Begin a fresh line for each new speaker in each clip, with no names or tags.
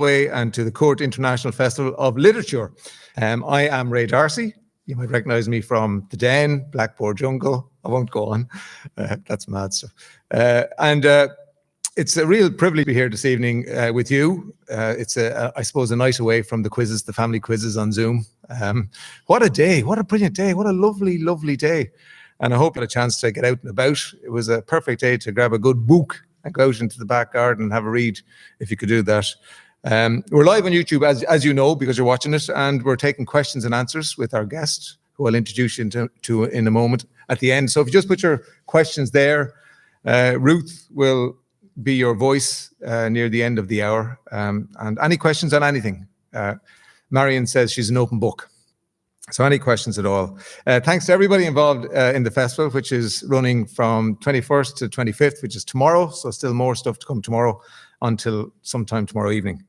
and to the Cúirt International Festival of Literature. I am Ray Darcy. You might recognise me from The Den, Blackboard Jungle. I won't go on. That's mad stuff. It's a real privilege to be here this evening with you. It's, I suppose, a night away from the quizzes, the family quizzes on Zoom. What a day. What a brilliant day. What a lovely, lovely day. And I hope you had a chance to get out and about. It was a perfect day to grab a good book and go out into the back garden and have a read, if you could do that. We're live on YouTube, as you know, because you're watching it, and we're taking questions and answers with our guest, who I'll introduce you to in a moment at the end. So if you just put your questions there, Ruth will be your voice near the end of the hour. And any questions on anything. Marian says she's an open book. So any questions at all. Thanks to everybody involved in the festival, which is running from 21st to 25th, which is tomorrow. So still more stuff to come tomorrow until sometime tomorrow evening.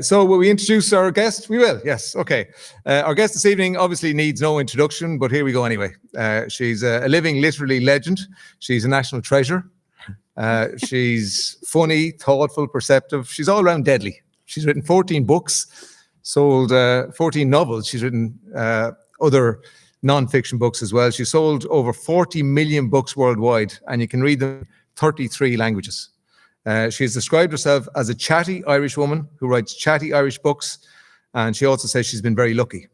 So will we introduce our guest? We will, yes, okay. Our guest this evening obviously needs no introduction, but here we go anyway. She's a living literary legend. She's a national treasure. She's funny, thoughtful, perceptive. She's all around deadly. She's written 14 books, sold 14 novels. She's written other non-fiction books as well. She sold over 40 million books worldwide, and you can read them in 33 languages. She has described herself as a chatty Irish woman who writes chatty Irish books, and she also says she's been very lucky.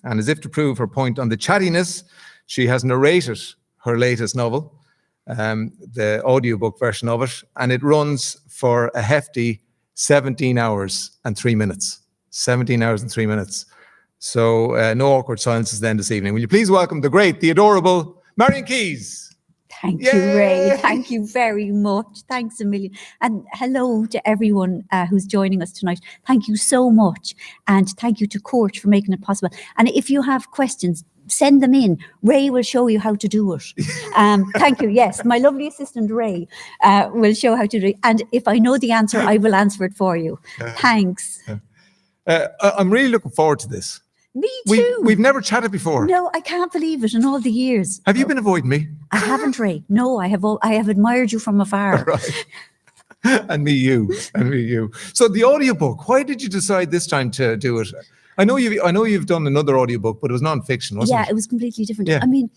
And as if to prove her point on the chattiness, she has narrated her latest novel, the audiobook version of it, and it runs for a hefty 17 hours and 3 minutes. 17 hours and 3 minutes. So no awkward silences then this evening. Will you please welcome the great, the adorable Marian Keyes?
Thank you, Ray. Thank you very much. Thanks a million. And hello to everyone who's joining us tonight. Thank you so much. And thank you to Cúirt for making it possible. And if you have questions, send them in. Ray will show you how to do it. Thank you. Yes, my lovely assistant Ray will show how to do it. And if I know the answer, I will answer it for you. Thanks.
I'm really looking forward to this.
Me too.
We've never chatted before.
No, I can't believe it in all the years.
Have you been avoiding me?
I haven't, Ray. No, I have admired you from afar.
Right. And me you. So the audiobook, why did you decide this time to do it? I know you've done another audiobook, but it was non-fiction, wasn't it?
Yeah, it was completely different.
Yeah.
I mean,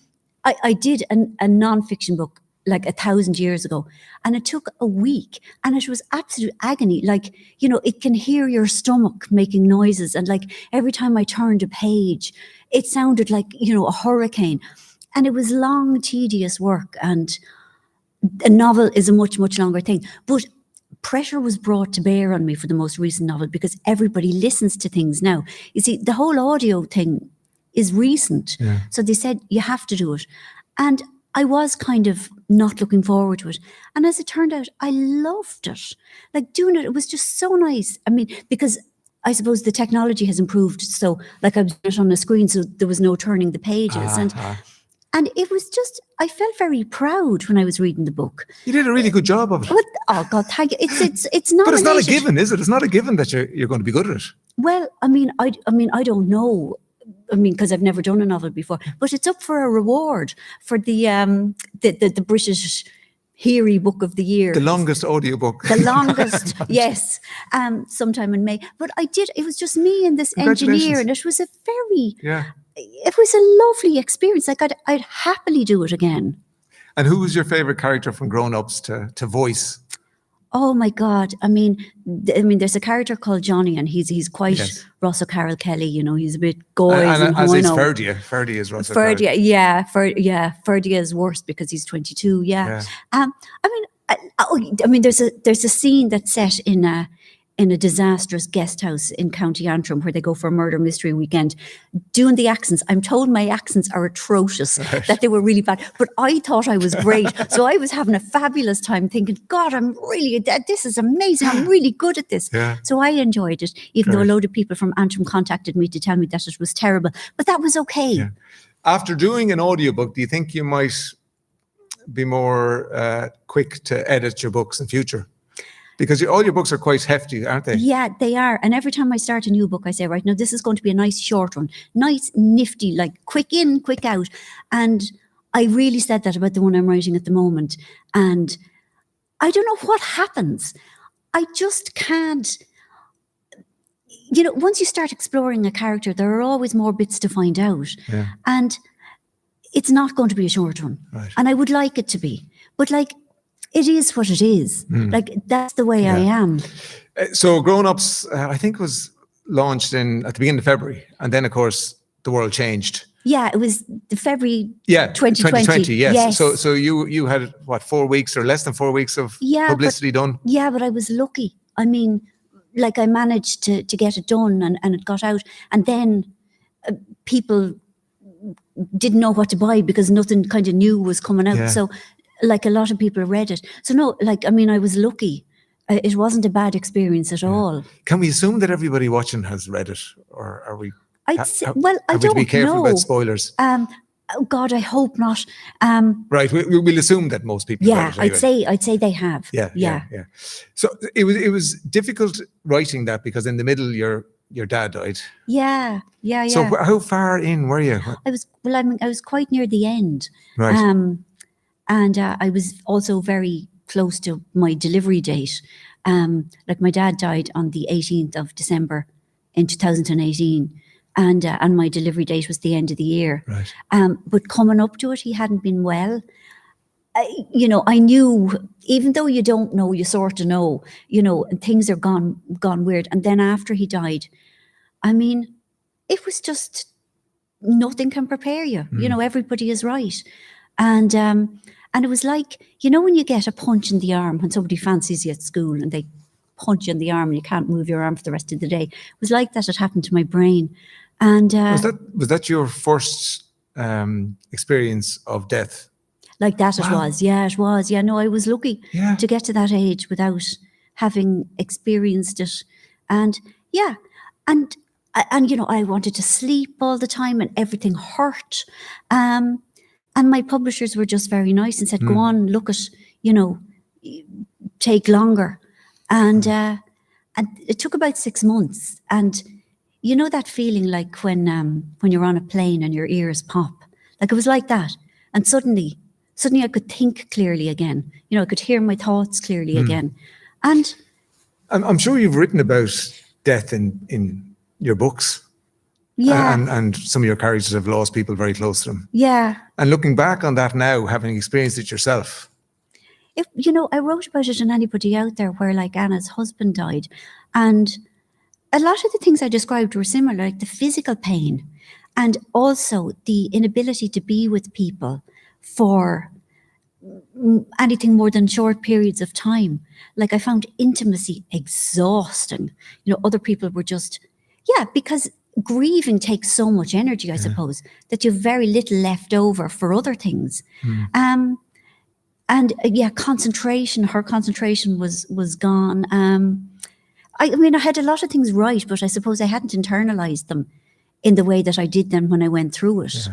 I did a non-fiction book like 1,000 years ago, and it took a week, and it was absolute agony. Like, you know, it can hear your stomach making noises, and like every time I turned a page, it sounded like, you know, a hurricane. And it was long, tedious work, and a novel is a much, much longer thing. But pressure was brought to bear on me for the most recent novel because everybody listens to things now. You see, the whole audio thing is recent. Yeah. So they said, you have to do it. And I was kind of not looking forward to it. And as it turned out, I loved it. Like doing it, it was just so nice. I mean, because I suppose the technology has improved. So like I was doing it on a screen, so there was no turning the pages. And it was just, I felt very proud when I was reading the book.
You did a really good job of it.
But, oh God, thank you. It's not.
But it's not a given, is it? It's not a given that you're going to be good at it.
Well, I mean, I don't know. I mean, because I've never done a novel before, but it's up for a reward for the British Heary Book of the Year.
The longest audiobook.
The longest, yes, sometime in May. But I did, it was just me and this engineer, and it was a very, it was a lovely experience. Like I'd happily do it again.
And who was your favourite character from Grown Ups to voice?
Oh my God! I mean, there's a character called Johnny, and he's quite Russell Carroll Kelly. You know, he's a bit goy.
And as is Ferdia. Ferdia is Russell Carroll.
Ferdia is worse because he's 22. Yeah. I mean, there's a scene that's set in a disastrous guest house in County Antrim where they go for a murder mystery weekend, doing the accents. I'm told my accents are atrocious, that they were really bad, but I thought I was great. So I was having a fabulous time thinking, God, this is amazing. I'm really good at this. Yeah. So I enjoyed it, even though a load of people from Antrim contacted me to tell me that it was terrible, but that was okay. Yeah.
After doing an audiobook, do you think you might be more quick to edit your books in future? Because all your books are quite hefty, aren't they?
Yeah, they are. And every time I start a new book, I say, right, now this is going to be a nice short one. Nice, nifty, like quick in, quick out. And I really said that about the one I'm writing at the moment. And I don't know what happens. I just can't. once you start exploring a character, there are always more bits to find out.
Yeah.
And it's not going to be a short one.
Right.
And I would like it to be. But like, it is what it is. Like, that's the way I am.
So Grown Ups, I think was launched at the beginning of February. And then, of course, the world changed.
Yeah, it was the February 2020.
2020, yes.
Yes.
So you had, what, 4 weeks or less than 4 weeks of publicity done?
Yeah, but I was lucky. I mean, like, I managed to get it done and it got out. And then people didn't know what to buy because nothing kind of new was coming out.
Yeah.
So, like, a lot of people read it. So no, like, I mean, I was lucky. It wasn't a bad experience at all.
Can we assume that everybody watching has read it, or are we?
I'd say, well, I
have we
don't
to be careful
know.
about spoilers?
Oh God, I hope not.
Right, we'll assume that most people.
Yeah,
read it anyway.
I'd say they have.
Yeah. So it was difficult writing that because in the middle your dad died.
Yeah.
So how far in were you?
I was quite near the end.
Right.
And I was also very close to my delivery date. Like, my dad died on the 18th of December in 2018. And my delivery date was the end of the year.
Right.
But coming up to it, he hadn't been well. I knew, even though you don't know, you sort of know, and things are gone weird. And then after he died, I mean, it was just, nothing can prepare you. Everybody is right. And it was like, when you get a punch in the arm when somebody fancies you at school and they punch you in the arm and you can't move your arm for the rest of the day. It was like that. It happened to my brain. And
was that your first experience of death?
Like that. Wow. It was. Yeah, it was. Yeah, no, I was lucky to get to that age without having experienced it. And I wanted to sleep all the time and everything hurt. And my publishers were just very nice and said, go on, look at, take longer. And it took about 6 months. And that feeling like when you're on a plane and your ears pop, like, it was like that. And suddenly I could think clearly again. I could hear my thoughts clearly again. And
I'm sure you've written about death in your books.
Yeah.
And some of your characters have lost people very close to them.
Yeah.
And looking back on that now, having experienced it yourself.
I wrote about it in Anybody Out There, where, like, Anna's husband died. And a lot of the things I described were similar, like the physical pain and also the inability to be with people for anything more than short periods of time. Like, I found intimacy exhausting. Other people were just, because grieving takes so much energy, I suppose, that you have very little left over for other things. Concentration, her concentration was gone. I had a lot of things right, but I suppose I hadn't internalized them in the way that I did them when I went through it.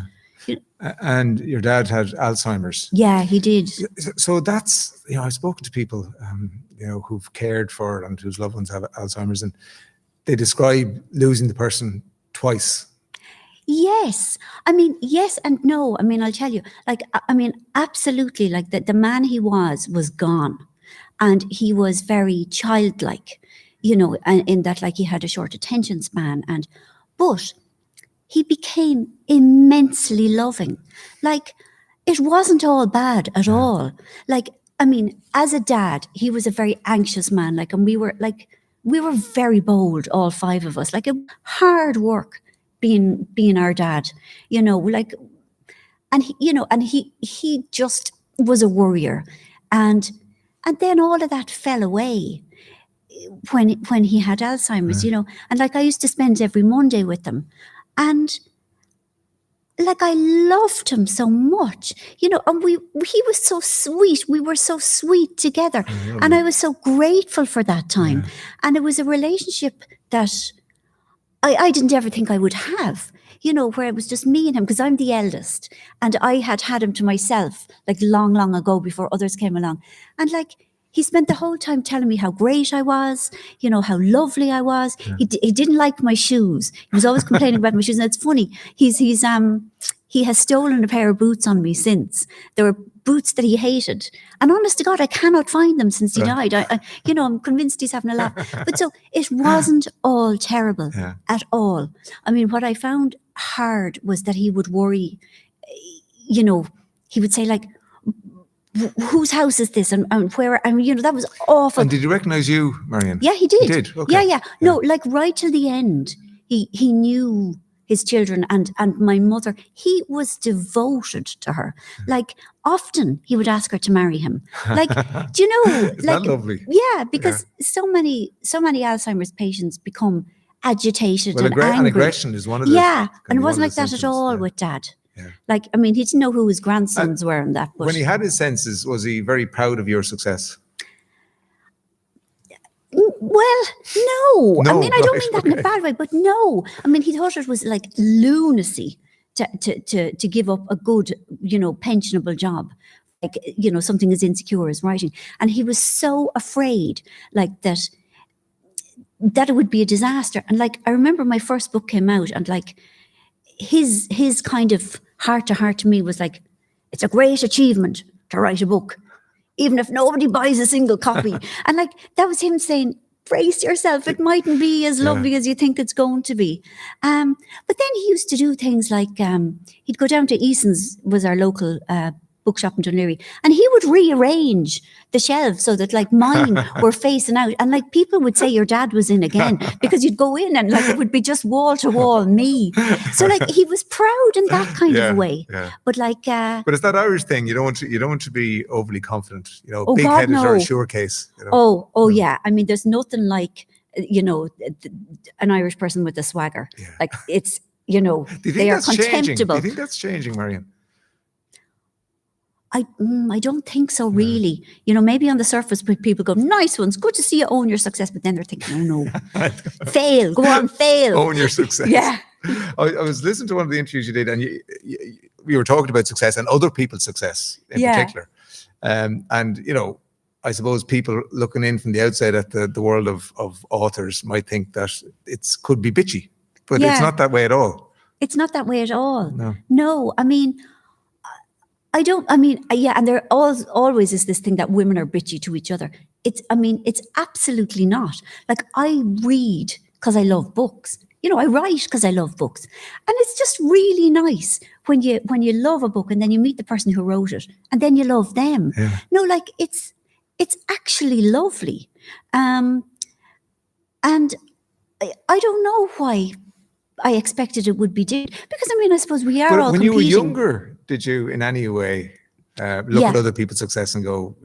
And your dad had Alzheimer's.
Yeah, he did.
So that's, I've spoken to people, who've cared for and whose loved ones have Alzheimer's, and they describe losing the person twice.
Yes. Yes and no. I'll tell you, absolutely, like, the man he was gone, and he was very childlike, in that, like, he had a short attention span, but he became immensely loving. Like, it wasn't all bad at all. Like, as a dad, he was a very anxious man, like, and we were very bold, all five of us, like, hard work being our dad, like, and he just was a worrier. And then all of that fell away when he had Alzheimer's, and, like, I used to spend every Monday with him, and, like, I loved him so much, and he was so sweet. We were so sweet together. And I was so grateful for that time. And it was a relationship that I didn't ever think I would have, where it was just me and him, because I'm the eldest, and I had him to myself, like, long, long ago, before others came along. And, like, he spent the whole time telling me how great I was, how lovely I was. He didn't like my shoes. He was always complaining about my shoes. And it's funny. He's he has stolen a pair of boots on me since. There were boots that he hated. And honest to God, I cannot find them since he died. I'm convinced he's having a laugh. But so it wasn't all terrible at all. I mean, what I found hard was that he would worry, he would say like, whose house is this and where, that was awful.
And did he recognize you, Marian?
Yeah, he did.
He did? Okay.
Yeah. No, like right till the end, he knew his children and my mother. He was devoted to her. Like often he would ask her to marry him. Like, do you know?
Isn't that lovely?
Yeah, because so many Alzheimer's patients become agitated and angry.
And aggression is one of the...
Yeah, and it wasn't like that at all with Dad.
Yeah.
Like, I mean, he didn't know who his grandsons were and that. But
when he had his senses, was he very proud of your success?
Well, no. I mean, I don't mean that in a bad way, but no. I mean, he thought it was like lunacy to give up a good, pensionable job, like, something as insecure as writing. And he was so afraid, like that it would be a disaster. And like, I remember my first book came out, and like his kind of heart to heart to me was like, it's a great achievement to write a book, even if nobody buys a single copy. And like, that was him saying, brace yourself, it mightn't be as lovely as you think it's going to be. But then he used to do things like, he'd go down to Eason's, was our local bookshop in Dunleary, and he would rearrange the shelves so that like mine were facing out, and like people would say your dad was in again, because you'd go in and like it would be just wall to wall me. So like he was proud in that kind of way. But like but
it's that Irish thing, you don't want to be overly confident, big headed or a sure case.
Yeah, I mean there's nothing like an Irish person with a swagger. Like it's they are contemptible.
Do you think that's changing, Marian?
I don't think so, really. Maybe on the surface, people go, nice ones, good to see you own your success. But then they're thinking, oh no, fail, go on, fail.
Own your success.
Yeah.
I was listening to one of the interviews you did, and you were talking about success and other people's success in particular. And, I suppose people looking in from the outside at the world of authors might think that it could be bitchy, but it's not that way at all.
It's not that way at all.
No.
I mean, and there always is this thing that women are bitchy to each other. It's absolutely not. Like, I read because I love books. I write because I love books. And it's just really nice when you love a book and then you meet the person who wrote it and then you love them.
Yeah.
No, like it's actually lovely. And I don't know why I expected it would be different, because I suppose we are all
when
competing.
You were younger, did you in any way look at other people's success and go,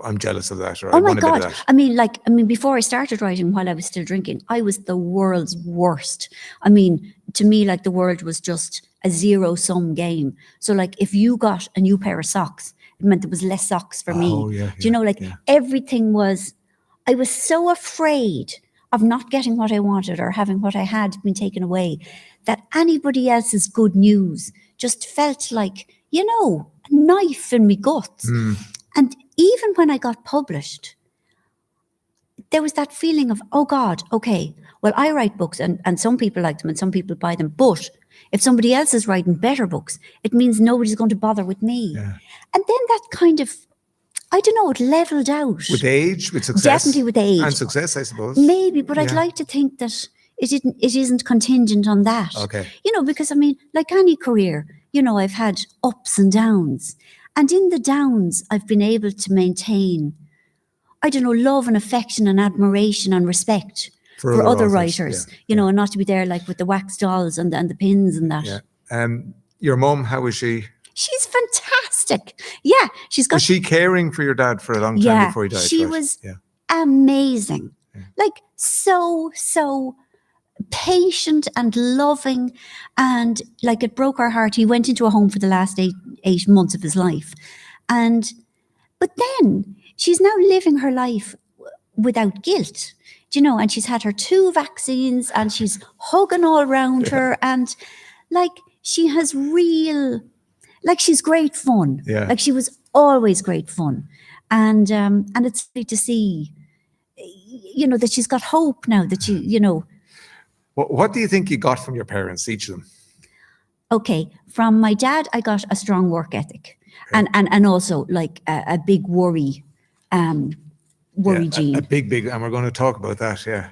I'm jealous of that, or
oh
I
my
want a bit
God.
of that?
Before I started writing, while I was still drinking, I was the world's worst. To me, like, the world was just a zero-sum game. So like, if you got a new pair of socks, it meant there was less socks for me. Everything was, I was so afraid of not getting what I wanted or having what I had been taken away, that anybody else's good news just felt like, a knife in me guts. And even when I got published, there was that feeling of, oh God, okay, well, I write books and some people like them and some people buy them. But if somebody else is writing better books, it means nobody's going to bother with me.
Yeah.
And then that kind of, I don't know, it leveled out.
With age, with success?
Definitely with age.
And success, I suppose.
Maybe, but I'd like to think that it isn't contingent on that.
Okay.
Because like any career, I've had ups and downs. And in the downs, I've been able to maintain, love and affection and admiration and respect for other writers, and not to be there like with the wax dolls and the pins and that.
Yeah. Your mum, how is she?
She's fantastic. Yeah.
Was she caring for your dad for a long time before he died?
She was amazing.
Yeah.
Like, so patient and loving, and like, it broke her heart. He went into a home for the last eight months of his life. But then she's now living her life without guilt, and she's had her 2 vaccines and she's hugging all around her, and like, she has she's great fun.
Yeah.
Like, she was always great fun. And it's great to see, that she's got hope now, that she,
What do you think you got from your parents, each of them?
Okay, from my dad, I got a strong work ethic, and also like a big worry gene.
A big, and we're going to talk about that. Yeah.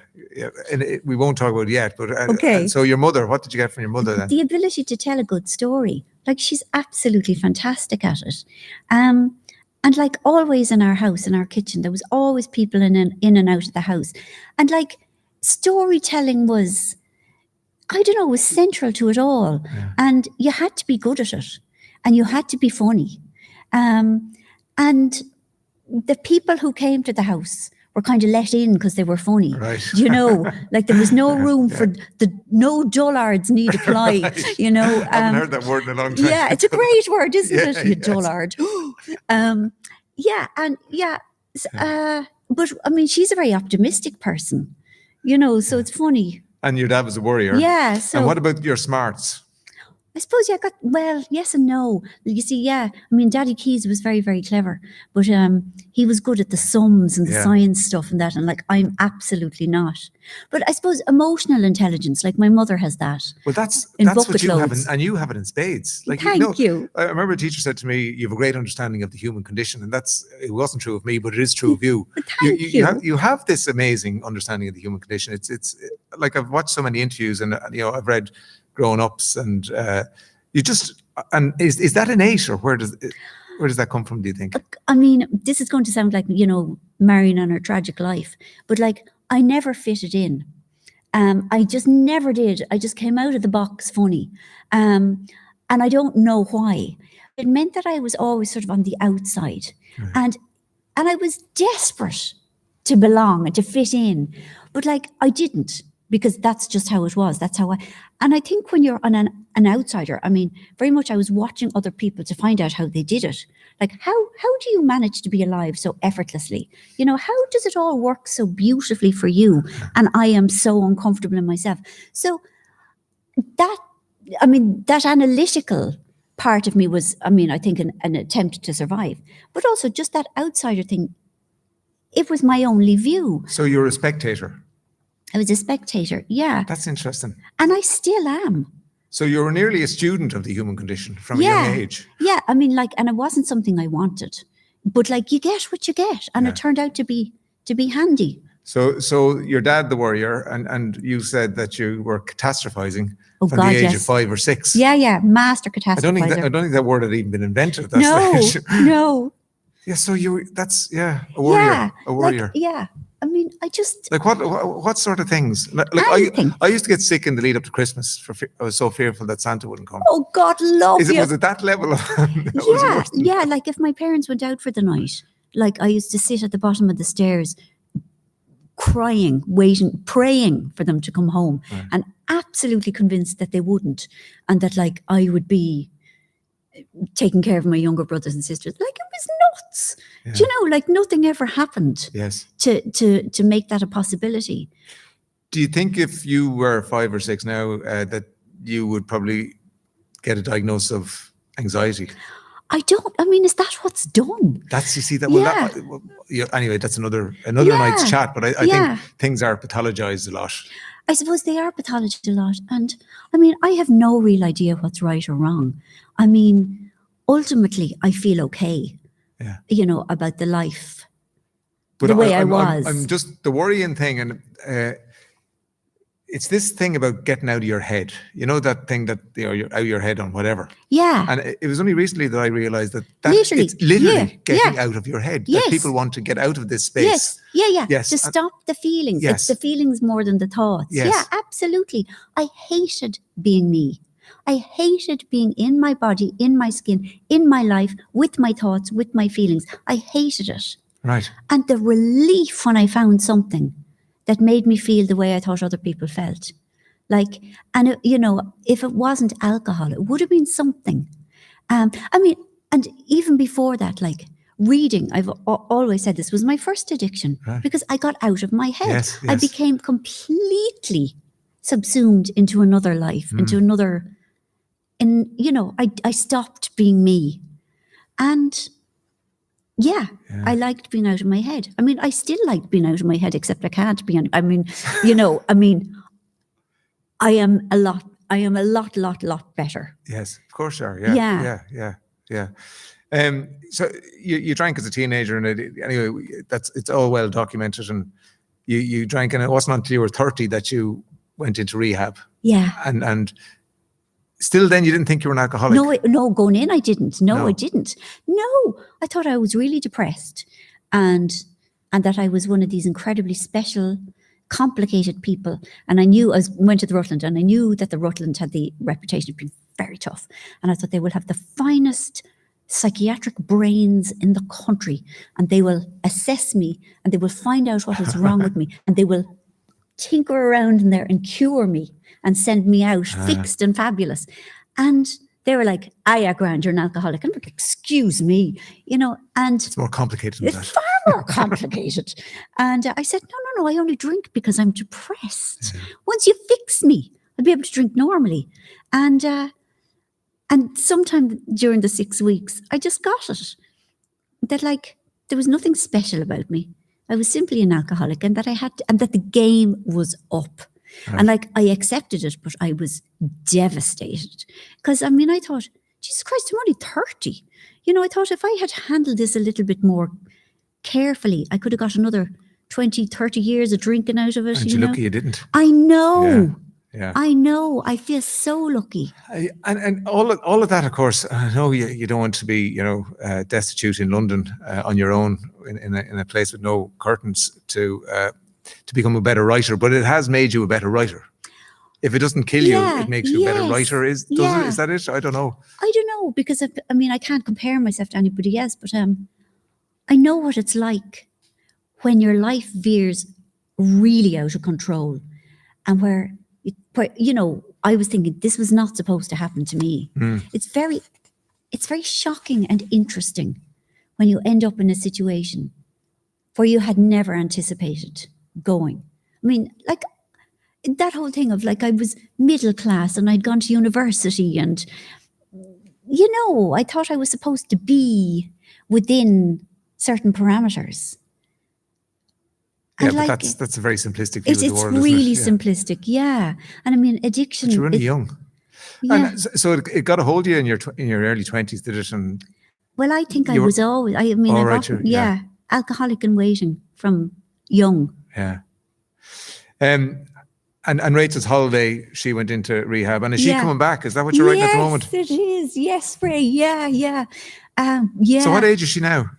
And we won't talk about it yet, but
Okay.
and so your mother, what did you get from your mother then?
The ability to tell a good story. Like, she's absolutely fantastic at it. And like, always in our house, in our kitchen, there was always people in and out of the house. And like, storytelling was, I don't know, was central to it all.
Yeah.
And you had to be good at it, and you had to be funny. And the people who came to the house were kind of let in because they were funny.
Right.
You know, like, there was no room for no dullards need apply.
Right.
I
haven't heard that word in a long time.
Yeah, it's a great word, isn't it? You
Yes.
dullard. But I mean, she's a very optimistic person, you know, so it's funny.
And your dad was a worrier.
Yeah. So
And what about your smarts?
I suppose, yeah, yes and no. You see, yeah, I mean, Daddy Keyes was very, very clever, but he was good at the sums and the science stuff and that, and like, I'm absolutely not. But I suppose emotional intelligence, like my mother has that.
Well, that's
bucket
what you have,
loads.
and you have it in spades. Like,
Thank you.
I remember a teacher said to me, "You have a great understanding of the human condition," and it wasn't true of me, but it is true of you.
Thank you.
You have this amazing understanding of the human condition. It's like, I've watched so many interviews, and I've read grown ups, and you just, and is that innate, or where does that come from, do you think?
I mean, this is going to sound like, Marian and her tragic life, but like, I never fitted in. I just never did. I just came out of the box funny. And I don't know why. It meant that I was always sort of on the outside. And I was desperate to belong and to fit in. But like, I didn't, because that's just how it was. That's how and I think when you're an outsider, I mean, very much I was watching other people to find out how they did it. Like, how do you manage to be alive so effortlessly? How does it all work so beautifully for you? And I am so uncomfortable in myself. So that analytical part of me was, I think an attempt to survive, but also just that outsider thing. It was my only view.
So you're a spectator.
I was a spectator, yeah.
That's interesting.
And I still am.
So you're nearly a student of the human condition from a young age.
Yeah, and it wasn't something I wanted, but like, you get what you get, and it turned out to be handy.
So your dad, the worrier, and you said that you were catastrophizing from the age of 5 or 6.
Yeah, master catastrophizer.
I don't think that word had even been invented at that stage.
No.
Yeah, so a worrier, a worrier.
I just...
Like, what sort of things? Like, I used to get sick in the lead up to Christmas. I was so fearful that Santa wouldn't come.
Oh, God love you.
Was it that level of...
Like, if my parents went out for the night, like, I used to sit at the bottom of the stairs crying, waiting, praying for them to come home, and absolutely convinced that they wouldn't, and that, like, I would be taking care of my younger brothers and sisters. Like, it was nuts. Yeah. Do you know, like, nothing ever happened to make that a possibility.
Do you think if you were 5 or 6 now that you would probably get a diagnosis of anxiety?
I don't. Is that what's done?
That's, you see, that. Well, anyway, that's another night's chat. But I think things are pathologized a lot.
I suppose they are pathologized a lot, and I have no real idea what's right or wrong. Ultimately, I feel okay. Yeah. About the life, but the way I was.
I'm just the worrying thing, and it's this thing about getting out of your head. That thing that you're out of your head on whatever. Yeah. And it was only recently that I realized that it's literally getting out of your head. Yes. That people want to get out of this space.
Yes. Yes. To stop the feelings. Yes. It's the feelings more than the thoughts. Yes. Yeah, absolutely. I hated being me. I hated being in my body, in my skin, in my life, with my thoughts, with my feelings. I hated it.
Right.
And the relief when I found something that made me feel the way I thought other people felt. Like, and if it wasn't alcohol, it would have been something. And even before that, like, reading, I've always said this was my first addiction, because I got out of my head.
Yes.
I became completely subsumed into another life, into another, and I stopped being me. And I liked being out of my head. I still like being out of my head, except I can't be. I am a lot I am a lot better.
Yes, of course you are. Yeah.
Yeah.
So you drank as a teenager, and anyway, it's all well documented. And you drank, and it wasn't until you were 30 that you went into rehab.
Yeah.
And still, then you didn't think you were an alcoholic.
No, going in, I didn't. No,
No.
I didn't. No, I thought I was really depressed, and that I was one of these incredibly special, complicated people. And I went to the Rutland, and I knew that the Rutland had the reputation of being very tough. And I thought they will have the finest psychiatric brains in the country, and they will assess me, and they will find out what is wrong with me, and they will tinker around in there and cure me and send me out fixed and fabulous. And they were like, "Yeah, grand, you're an alcoholic." And I'm like, "Excuse me," and
It's more complicated than that.
it's far more complicated. And I said, no, I only drink because I'm depressed. Once you fix me, I'll be able to drink normally. And sometime during the 6 weeks, I just got it. That there was nothing special about me. I was simply an alcoholic, and that and that the game was up. Right. And I accepted it, but I was devastated. Because I thought, Jesus Christ, I'm only 30. I thought if I had handled this a little bit more carefully, I could have got another 20, 30 years of drinking out of it.
And you're lucky you didn't.
I know.
Yeah.
I know. I feel so lucky.
And all of that, of course, I know you don't want to be, destitute in London on your own in a place with no curtains to become a better writer, but it has made you a better writer. If it doesn't kill you, it makes you a better writer. Is that it? I don't know.
I don't know, because I can't compare myself to anybody else, but I know what it's like when your life veers really out of control, and where I was thinking this was not supposed to happen to me. It's very shocking and interesting when you end up in a situation where you had never anticipated going. That whole thing of I was middle class and I'd gone to university, and I thought I was supposed to be within certain parameters.
Yeah, but that's a very simplistic view of the world.
It's really simplistic, yeah. And addiction.
But you're really young.
Yeah.
And so it got a hold of you in your early 20s, did it? And
well, I think I was always. Alcoholic in waiting from young.
Yeah. And Rachel's Holiday, she went into rehab, and is she coming back? Is that what you're writing at the moment?
Yes, it is. Yes, Ray. Yeah. Yeah.
So what age is she now?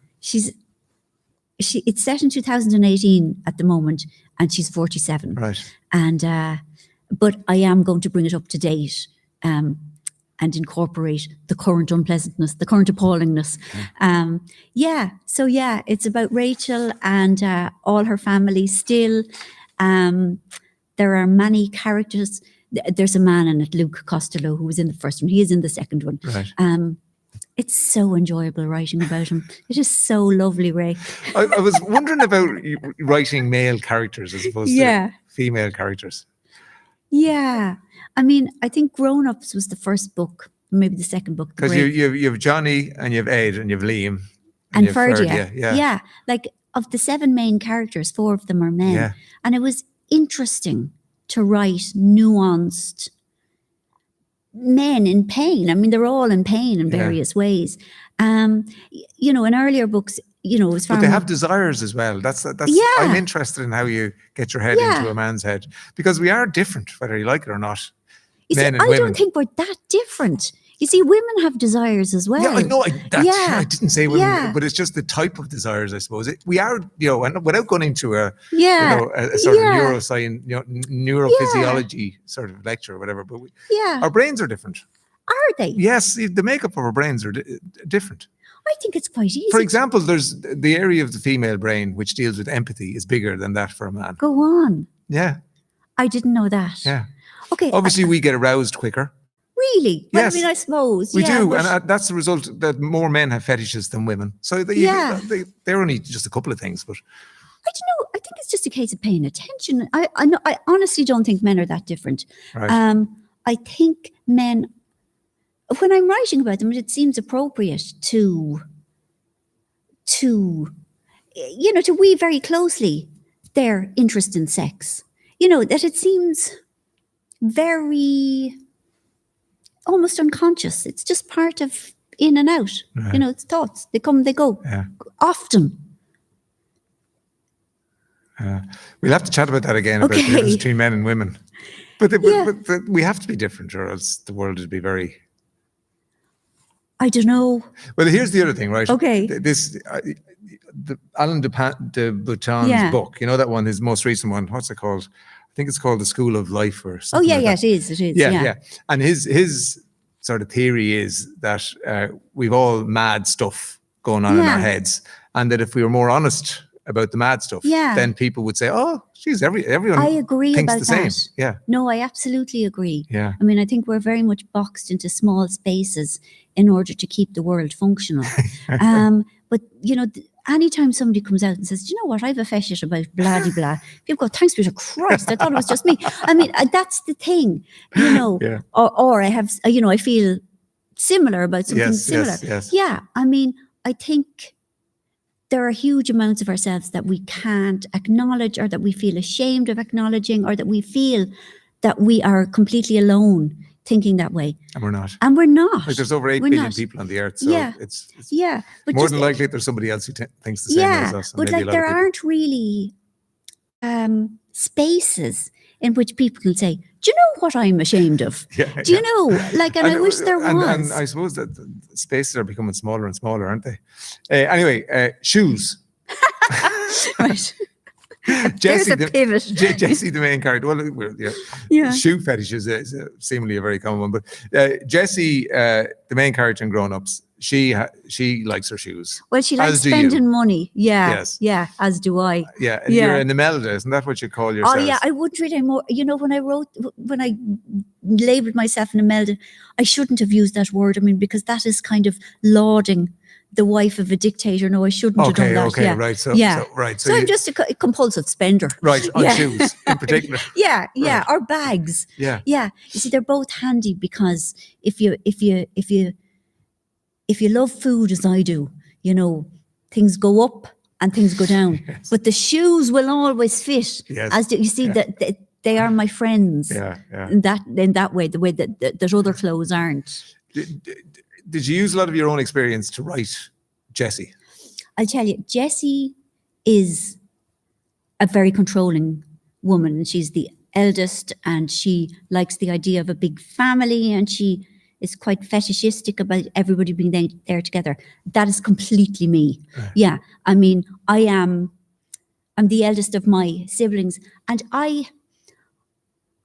It's set in 2018 at the moment, and she's 47.
Right. And
but I am going to bring it up to date, and incorporate the current unpleasantness, the current appallingness. So it's about Rachel and all her family still. There are many characters. There's a man in it, Luke Costello, who was in the first one. He is in the second one.
Right.
It's so enjoyable writing about him. It is so lovely, Ray.
I was wondering about writing male characters as opposed to female characters.
Yeah. I think Grown Ups was the first book, maybe the second book.
Because you have Johnny, and you have Ed, and you have Liam.
And Ferdia. Yeah. Of the 7 main characters, 4 of them are men.
Yeah.
And it was interesting to write nuanced men in pain. They're all in pain in various ways. In earlier books, it was far
But they
more...
have desires as well. That's I'm interested in how you get your head into a man's head, because we are different, whether you like it or not.
I don't think we're that different. You see, women have desires as well.
Yeah, I know. I didn't say women, but it's just the type of desires, I suppose. We are, and without going into a sort of neuroscience, neurophysiology sort of lecture or whatever, but our brains are different.
Are they?
Yes, the makeup of our brains are different.
I think it's quite easy.
For example, there's the area of the female brain which deals with empathy is bigger than that for a man.
Go on.
Yeah.
I didn't know that.
Yeah.
Okay.
Obviously, we get aroused quicker.
Really?
Yes.
Well, I suppose.
We do. And that's the result that more men have fetishes than women. So they're only just a couple of things. But
I don't know. I think it's just a case of paying attention. I honestly don't think men are that different.
Right.
I think men, when I'm writing about them, it seems appropriate to weave very closely their interest in sex. That it seems very almost unconscious. It's just part of in and out.
Right.
It's thoughts. They come, they go.
Yeah.
Often.
We'll have to chat about that again, about the difference between men and women. But we have to be different, or else the world would be very...
I don't know.
Well, here's the other thing, right?
Okay.
The Alain de Botton's book, that one, his most recent one, what's it called? I think it's called The School of Life or something.
Oh, yeah, it is.
Yeah. And his sort of theory is that we've all mad stuff going on in our heads, and that if we were more honest about the mad stuff, then people would say, oh, geez, everyone
I agree
thinks
about
the
that.
same. Yeah.
No, I absolutely agree.
Yeah.
I mean, I think we're very much boxed into small spaces in order to keep the world functional. But, anytime somebody comes out and says, do you know what, I have a fetish about blah-de-blah, people go, thanks be to Christ, I thought it was just me. I mean, that's the thing, or I have, I feel similar about something similar.
Yes.
Yeah, I mean, I think there are huge amounts of ourselves that we can't acknowledge, or that we feel ashamed of acknowledging, or that we feel that we are completely alone thinking that way.
And we're not.
Like
there's over 8 billion people on the earth, so it's
but
more than likely there's somebody else who thinks the same as us.
But like there aren't really spaces in which people can say, do you know what I'm ashamed of? Do you know? Like, and I wish there was.
And I suppose that the spaces are becoming smaller and smaller, aren't they? Anyway, shoes.
Right.
Jessie,
There's a pivot.
Jessie, the main character. Well, shoe fetish is seemingly a very common one. But Jessie, the main character in Grown Ups, she likes her shoes.
Well, she likes spending money. Yeah.
Yes.
Yeah, as do I.
Yeah. You're an Imelda, isn't that what you call yourself?
Oh, yeah. I would really more. When I labelled myself an Imelda, I shouldn't have used that word. I mean, because that is kind of lauding the wife of a dictator. No, I shouldn't have done that.
Okay, right. So
I'm just a compulsive spender.
Right, on shoes in particular.
Yeah, or bags.
Yeah.
You see, they're both handy because if you love food as I do, things go up and things go down.
Yes.
But the shoes will always fit.
Yes.
As you see that they are my friends.
Yeah.
In that way, the way that other clothes aren't.
Did you use a lot of your own experience to write Jessie?
I'll tell you, Jessie is a very controlling woman, and she's the eldest, and she likes the idea of a big family, and she is quite fetishistic about everybody being there together. That is completely me. Right. Yeah, I mean, I'm the eldest of my siblings, and I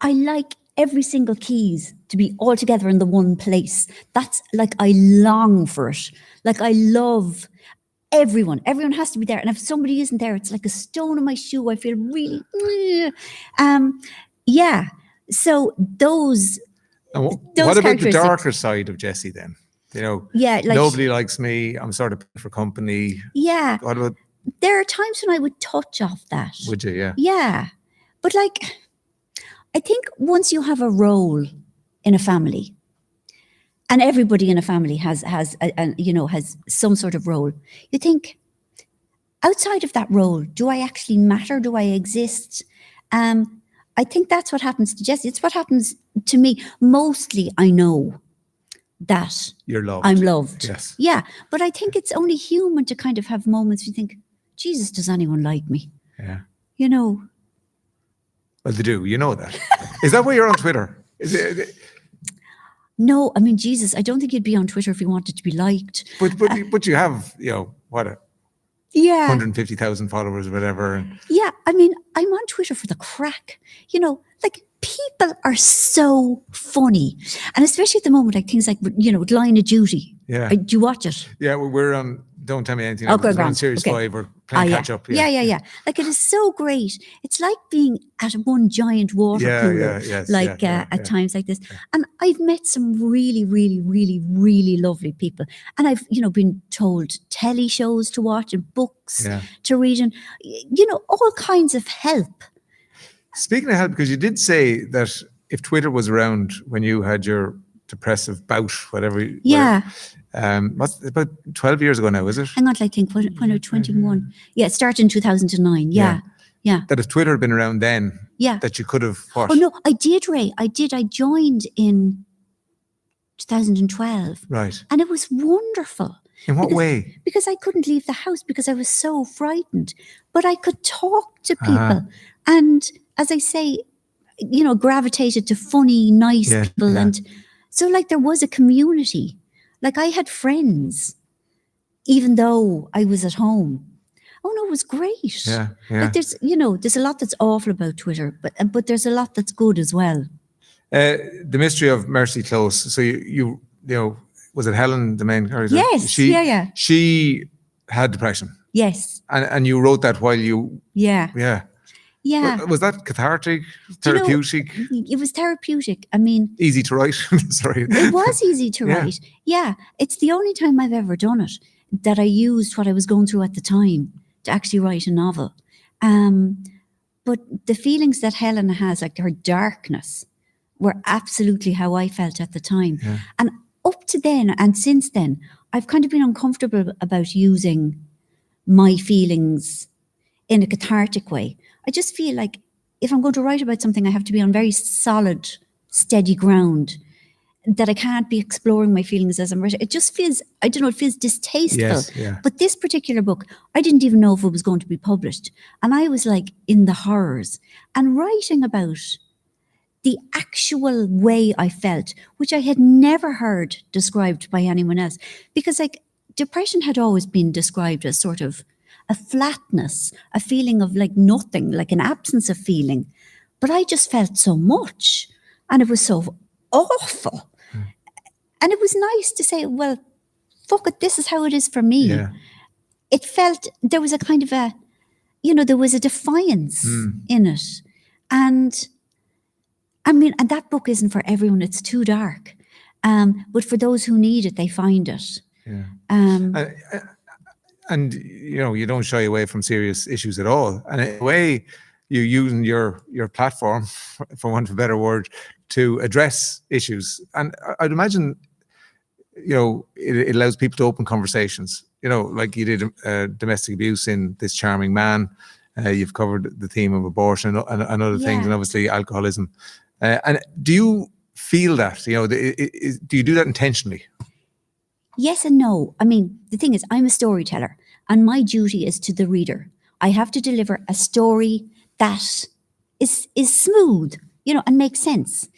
like every single Keyes to be all together in the one place. That's like, I long for it. Like, I love everyone. Everyone has to be there. And if somebody isn't there, it's like a stone in my shoe. I feel really, So those
what about the darker side of Jessie then?
Like,
nobody likes me. I'm sort of for company.
Yeah.
What about?
There are times when I would touch off that.
Would you? Yeah.
Yeah. But like, I think once you have a role in a family, and everybody in a family has some sort of role, you think, outside of that role, do I actually matter? Do I exist? I think that's what happens to Jessie. It's what happens to me. Mostly, I know that
you're loved.
I'm loved.
Yes.
Yeah, but I think it's only human to kind of have moments where you think, Jesus, does anyone like me?
Yeah. Well, they do. You know that. Is that why you're on Twitter?
No, I mean, Jesus, I don't think you'd be on Twitter if you wanted to be liked.
But you have, 150,000 followers or whatever.
Yeah, I mean, I'm on Twitter for the crack. Like, people are so funny. And especially at the moment, like things like, Line of Duty.
Yeah.
Do you watch it?
Yeah, we're on, don't tell me anything.
Okay,
we're on Series 5. We're playing catch up.
Yeah. Like, it is so great. It's like being at one giant water cooler, at times like this. Yeah. And I've met some really, really, really, really lovely people. And I've, been told telly shows to watch and books to read and, all kinds of help.
Speaking of help, because you did say that if Twitter was around when you had your depressive bout, whatever. What's about 12 years ago now, is it?
Hang on, I think when I was 21. Yeah, it started in 2009. Yeah.
That if Twitter had been around then, that you could have what?
Oh no, I did, Ray. I did. I joined in 2012.
Right.
And it was wonderful.
In what way?
Because I couldn't leave the house because I was so frightened. But I could talk to people. And as I say, gravitated to funny, nice people.
Yeah.
And so like there was a community. Like I had friends, even though I was at home. Oh no, it was great.
Yeah.
Like there's a lot that's awful about Twitter, but there's a lot that's good as well.
The mystery of Mercy Close. So you was it Helen, the main character?
Yes.
She had depression.
Yes.
And you wrote that while you.
Yeah.
Yeah.
Yeah.
Was that cathartic, therapeutic?
It was therapeutic. I mean,
easy to write. Sorry.
It was easy to write. Yeah. It's the only time I've ever done it that I used what I was going through at the time to actually write a novel. But the feelings that Helen has, like her darkness, were absolutely how I felt at the time.
Yeah.
And up to then and since then, I've kind of been uncomfortable about using my feelings in a cathartic way. I just feel like if I'm going to write about something, I have to be on very solid, steady ground, that I can't be exploring my feelings as I'm writing. It just feels, I don't know, it feels distasteful.
Yes, yeah.
But this particular book, I didn't even know if it was going to be published. And I was like in the horrors and writing about the actual way I felt, which I had never heard described by anyone else. Because like depression had always been described as sort of a flatness, a feeling of like nothing, like an absence of feeling. But I just felt so much and it was so awful. And it was nice to say, well, fuck it, this is how it is for me.
Yeah.
It felt, there was a kind of a, there was a defiance in it. And I mean, and that book isn't for everyone, it's too dark. But for those who need it, they find it.
Yeah. And you don't shy away from serious issues at all. And in a way, you're using your platform, for want of a better word, to address issues. And I'd imagine, it allows people to open conversations. Like you did domestic abuse in This Charming Man. You've covered the theme of abortion and other things, and obviously alcoholism. And do you feel that? Do you do that intentionally?
Yes and no. I mean, the thing is, I'm a storyteller, and my duty is to the reader. I have to deliver a story that is smooth, and makes sense.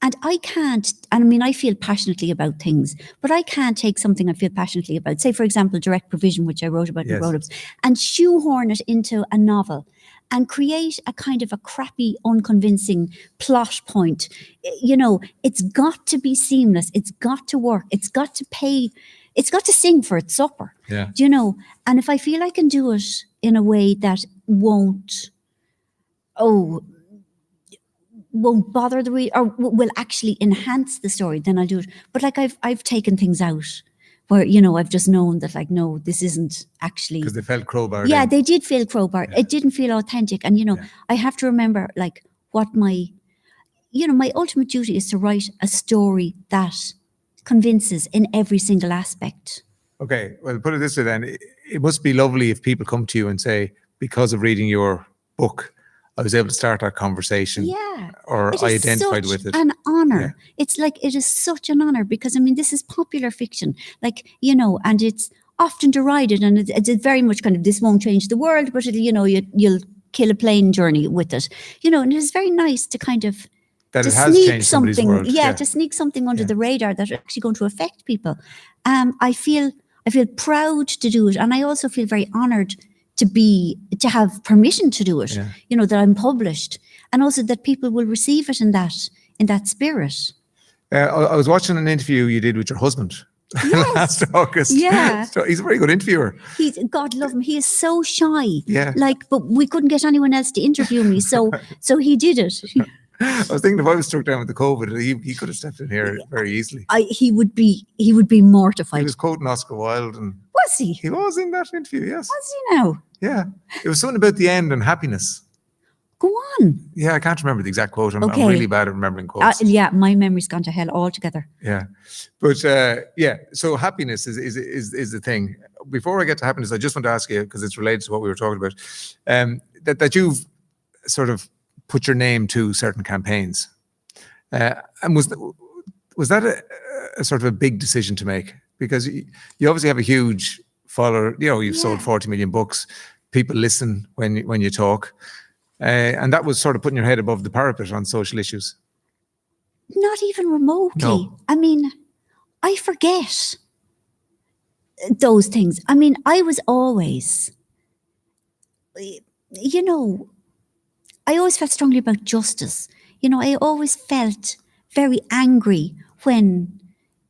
And I can't, and I mean, I feel passionately about things, but I can't take something I feel passionately about, say, for example, direct provision, which I wrote about in Grown-ups, and shoehorn it into a novel and create a kind of a crappy, unconvincing plot point. It's got to be seamless. It's got to work. It's got to sing for its supper.
Yeah.
And if I feel I can do it in a way that won't bother the reader or will actually enhance the story, then I'll do it. But like I've taken things out where, I've just known that like, no, this isn't actually.
Because they felt crowbar.
Yeah, they did feel crowbar. Yeah. It didn't feel authentic. And, I have to remember like what my ultimate duty is to write a story that convinces in every single aspect.
Okay, well, put it this way then. It must be lovely if people come to you and say, because of reading your book, I was able to start that conversation.
Yeah.
Or I identified with it.
An honor. Yeah. It's like, it is such an honor because, I mean, this is popular fiction, like, and it's often derided and it's very much kind of, this won't change the world, but you'll kill a plane journey with it, and it's very nice to kind of,
that
to
it has changed somebody's world.
Yeah, to sneak something under the radar that's actually going to affect people. I feel proud to do it. And I also feel very honored to have permission to do it, that I'm published, and also that people will receive it in that spirit.
I was watching an interview you did with your husband last August.
Yeah.
So he's a very good interviewer.
God love him. He is so shy.
Yeah.
But we couldn't get anyone else to interview me, so he did it.
I was thinking if I was struck down with the COVID, he could have stepped in here very easily.
He would be mortified.
He was quoting Oscar Wilde, and
was he?
He was in that interview. Yes.
Was he now?
Yeah, it was something about the end and happiness.
Go on.
Yeah, I can't remember the exact quote. I'm really bad at remembering quotes.
Yeah, my memory's gone to hell altogether.
Yeah, but so happiness is the thing. Before I get to happiness, I just want to ask you, because it's related to what we were talking about, that you've sort of put your name to certain campaigns, and was was that a sort of a big decision to make? Because you obviously have a huge follower. You know, you've sold 40 million books. People listen when you talk, and that was sort of putting your head above the parapet on social issues.
Not even remotely.
No.
I mean, I forget those things. I mean, I was always, you know, I always felt strongly about justice. You know, I always felt very angry when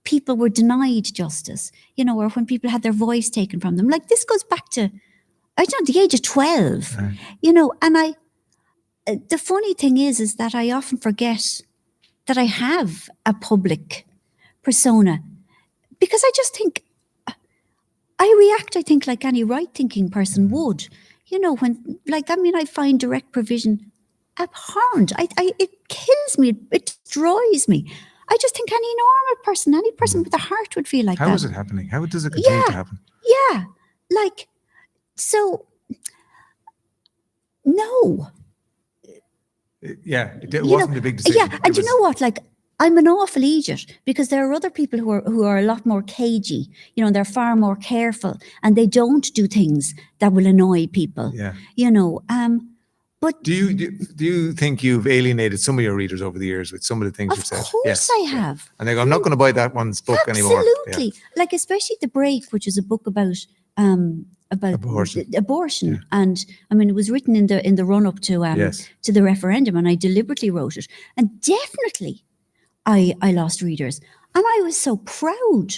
people were denied justice, you know, or when people had their voice taken from them. Like, this goes back to, I don't know, the age of 12,
Right.
you know, and the funny thing is that I often forget that I have a public persona, because I just think, I react, I think, like any right-thinking person would, you know, when, like, I mean, I find direct provision abhorrent. It kills me, it destroys me. I just think any normal person, any person with a heart would feel like that.
How is it happening? How does it continue to happen?
Yeah, like, so, no.
Yeah, it wasn't a big decision.
Yeah, and you know what, like, I'm an awful idiot, because there are other people who are a lot more cagey, you know, and they're far more careful, and they don't do things that will annoy people.
Yeah.
You know, but
Do you think you've alienated some of your readers over the years with some of the things you've said?
of course I have.
And they go, I'm not going to buy that one's book anymore.
Absolutely.
Yeah.
Like, especially The Break, which is a book about abortion. And I mean, it was written in the run up to the referendum, and I deliberately wrote it. And definitely I lost readers. And I was so proud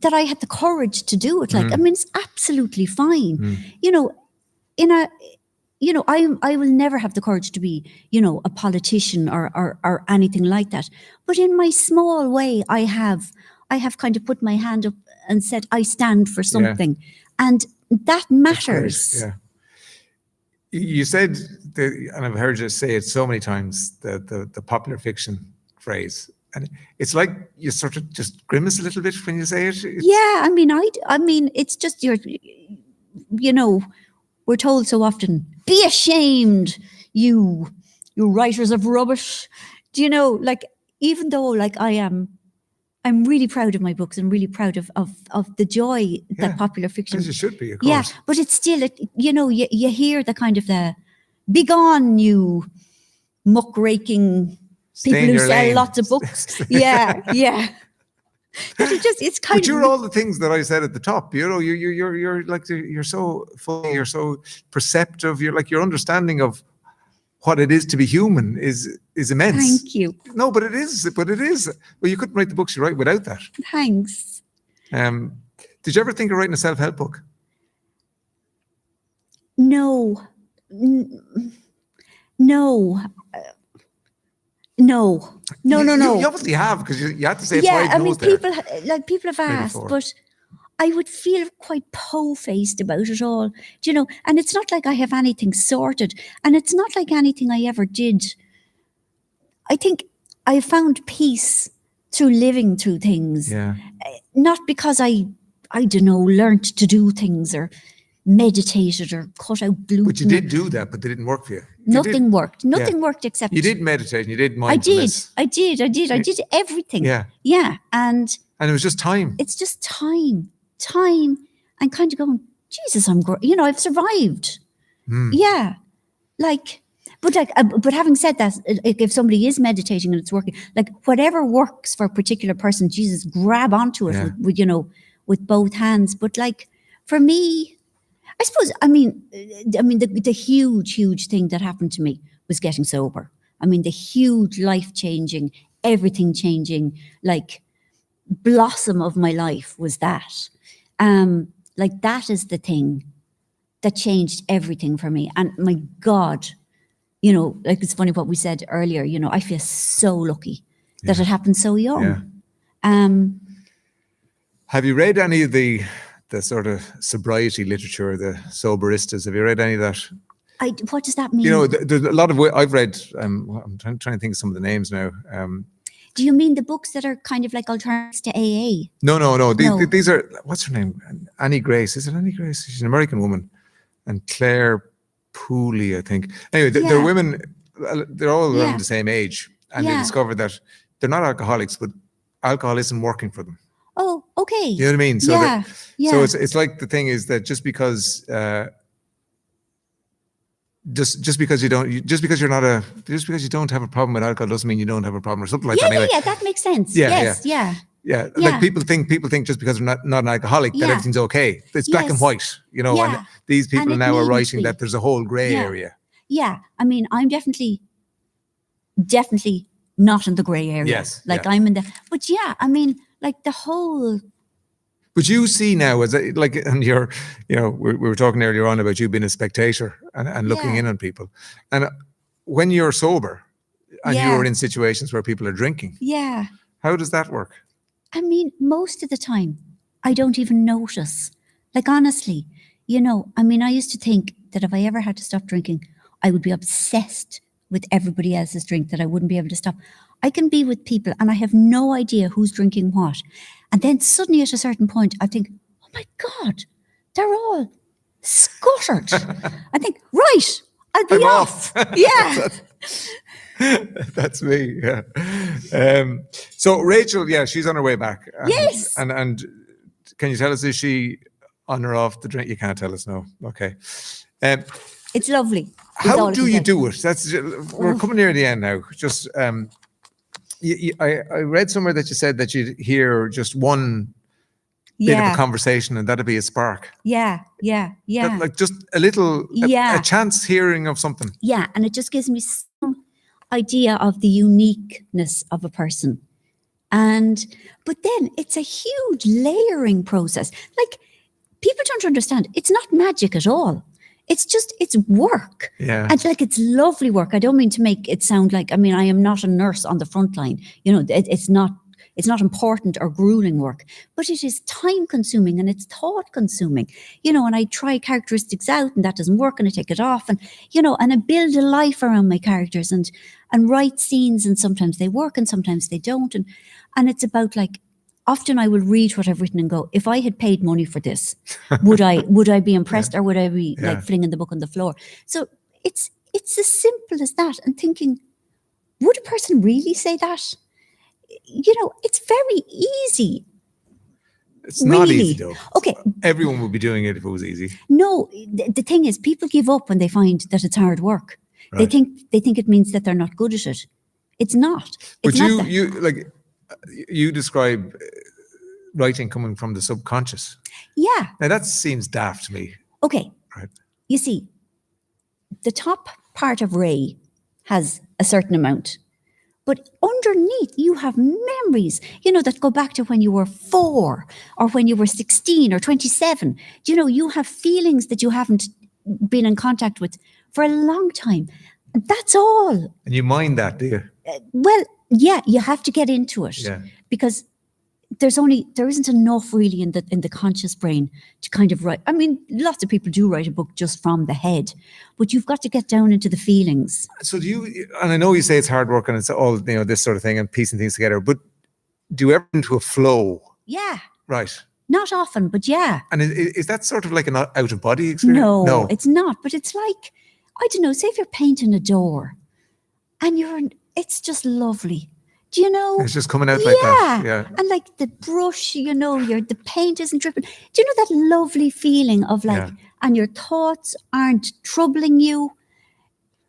that I had the courage to do it. Like, I mean, it's absolutely fine. You know, I will never have the courage to be, you know, a politician or anything like that. But in my small way, I have kind of put my hand up and said, I stand for something. And that matters.
Yeah. You said, and I've heard you say it so many times, the popular fiction phrase. And it's like you sort of just grimace a little bit when you say it.
Yeah, I mean, it's just you know, we're told so often, be ashamed, you writers of rubbish. Do you know, like, even though, like, I'm really proud of my books and really proud of the joy that popular fiction.
As you should be, of course.
Yeah, but it's still, you know, you hear the kind of the, begone, you muckraking people who sell lots of books. Yeah. It's kind
but
of.
you're all the things that I said at the top. You know, you're like, you're so funny, you're so perceptive. You're like, your understanding of what it is to be human is immense.
Thank you.
No, but it is. Well, you couldn't write the books you write without that.
Thanks.
Did you ever think of writing a self-help book?
No. No.
You obviously have, because you had to say
yeah,
5
I mean,
no's there.
people have asked, but I would feel quite po-faced about it all, do you know? And it's not like I have anything sorted, and it's not like anything I ever did. I think I found peace through living through things.
Yeah.
Not because I don't know, learnt to do things or meditated or cut out gluten.
But you did do that, but they didn't work for you.
Nothing worked. Nothing worked except...
You did meditate and you did mindfulness.
I did everything.
Yeah.
Yeah. And
it was just time.
It's just time and kind of going, Jesus, you know, I've survived. Yeah. Like, but having said that, if somebody is meditating and it's working, like, whatever works for a particular person, Jesus, grab onto it with you know, with both hands. But like, for me, I suppose, I mean, the huge thing that happened to me was getting sober. I mean, the huge life-changing, everything-changing, like, blossom of my life was that. Like, that is the thing that changed everything for me. And my God, you know, like, it's funny what we said earlier, you know, I feel so lucky that it happened so young.
Yeah. Have you read any of the sort of sobriety literature, the soberistas? Have you read any of that?
What does that mean?
You know, there's a lot of, I've read, I'm trying to think of some of the names now.
Do you mean the books that are kind of like alternatives to AA?
No. These are, what's her name? Annie Grace. Is it Annie Grace? She's an American woman. And Claire Pooley, I think. Anyway, they're women, they're all around the same age. And they discovered that they're not alcoholics, but alcohol isn't working for them.
Oh, okay.
You know what I mean? So
yeah.
So it's like the thing is that just because just because you don't have a problem with alcohol doesn't mean you don't have a problem or something like that. Anyway.
Yeah, that makes sense.
Yeah,
yes,
yeah. Like people think just because they're not an alcoholic that everything's okay. It's black and white, you know.
Yeah.
And these people now are writing that there's a whole grey area.
Yeah, I mean, I'm definitely not in the grey area.
Yes,
like I'm in the. But yeah, I mean, like the whole.
But you see now, as like, and you're, you know, we were talking earlier on about you being a spectator and looking in on people, and when you're sober, and you're in situations where people are drinking.
Yeah.
How does that work?
I mean, most of the time, I don't even notice. Like, honestly, you know, I mean, I used to think that if I ever had to stop drinking, I would be obsessed with everybody else's drink, that I wouldn't be able to stop. I can be with people and I have no idea who's drinking what. And then suddenly at a certain point, I think, oh my God, they're all scuttered. I think, right, I'll be off. Yeah.
That's me. Yeah. So Rachel, she's on her way back.
Yes.
And can you tell us, is she on or off the drink? You can't tell us. No. Okay.
It's lovely.
How do you do it? We're coming near the end now. Just I read somewhere that you said that you'd hear just one bit of a conversation and that'd be a spark.
Yeah.
Like just a little, a chance hearing of something.
Yeah, and it just gives me some idea of the uniqueness of a person. But then it's a huge layering process. Like, people don't understand, it's not magic at all. It's work.
Yeah.
And like, it's lovely work. I don't mean to make it sound like, I mean, I am not a nurse on the front line. You know, it's not important or grueling work, but it is time consuming and it's thought consuming, you know, and I try characteristics out and that doesn't work and I take it off and, you know, and I build a life around my characters and write scenes, and sometimes they work and sometimes they don't. And it's about, like, often I will read what I've written and go, if I had paid money for this, would I be impressed or would I be like flinging the book on the floor? So it's as simple as that, and thinking, would a person really say that? You know, it's very easy.
It's not
really
easy though.
Okay.
Everyone would be doing it if it was easy.
No, the thing is, people give up when they find that it's hard work.
Right.
They think it means that they're not good at it. It's not.
But you describe writing coming from the subconscious.
Yeah.
Now that seems daft to me.
Okay.
Right.
You see, the top part of Ray has a certain amount, but underneath you have memories, you know, that go back to when you were 4 or when you were 16 or 27. You know, you have feelings that you haven't been in contact with for a long time. That's all.
And you mind that, do you?
Well, yeah, you have to get into it because there isn't enough really in the conscious brain to kind of write. I mean, lots of people do write a book just from the head, but you've got to get down into the feelings. So
do you, and I know you say it's hard work and it's all, you know, this sort of thing and piecing things together, but do you ever into a flow?
Yeah.
Right.
Not often, but yeah. And
is that sort of like an out of body experience?
No, it's not, but it's like, I don't know, say if you're painting a door and it's just lovely. Do you know?
It's just coming out like that. Yeah.
And like the brush, you know, the paint isn't dripping. Do you know that lovely feeling of like, and your thoughts aren't troubling you?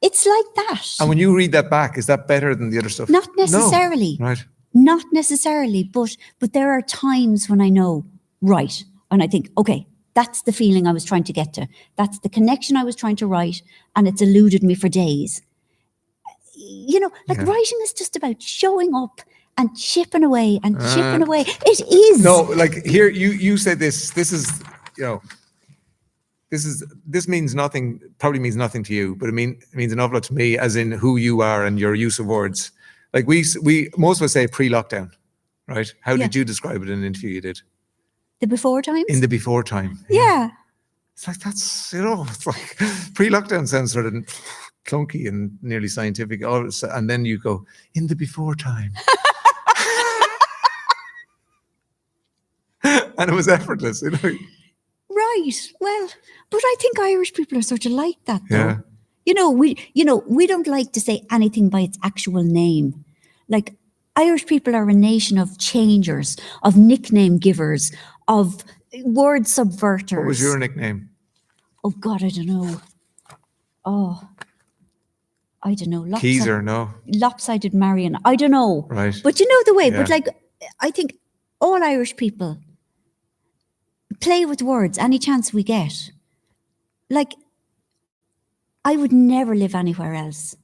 It's like that.
And when you read that back, is that better than the other stuff?
Not necessarily.
No. Right.
Not necessarily, but there are times when I know, right, and I think, okay, that's the feeling I was trying to get to. That's the connection I was trying to write, and it's eluded me for days. You know, like writing is just about showing up and chipping away and chipping away. It is.
No, like here, you said this is, you know, this means nothing, probably means nothing to you, but it means an awful lot to me, as in who you are and your use of words. Like we most of us say pre-lockdown, right? How did you describe it in an interview you did?
The before times?
In the before time.
Yeah.
It's like, that's, you know, it's like pre-lockdown sounds sort of clunky and nearly scientific. And then you go, in the before time. And it was effortless, you know.
Right. Well, but I think Irish people are sort of like that, though.
Yeah.
We don't like to say anything by its actual name. Like, Irish people are a nation of changers, of nickname givers, of word subverters.
What was your nickname?
Oh God, I don't know. Oh, I don't know.
Keyes or no?
Lopsided Marian. I don't know.
Right.
But you know the way.
Yeah.
But like, I think all Irish people play with words any chance we get. Like, I would never live anywhere else.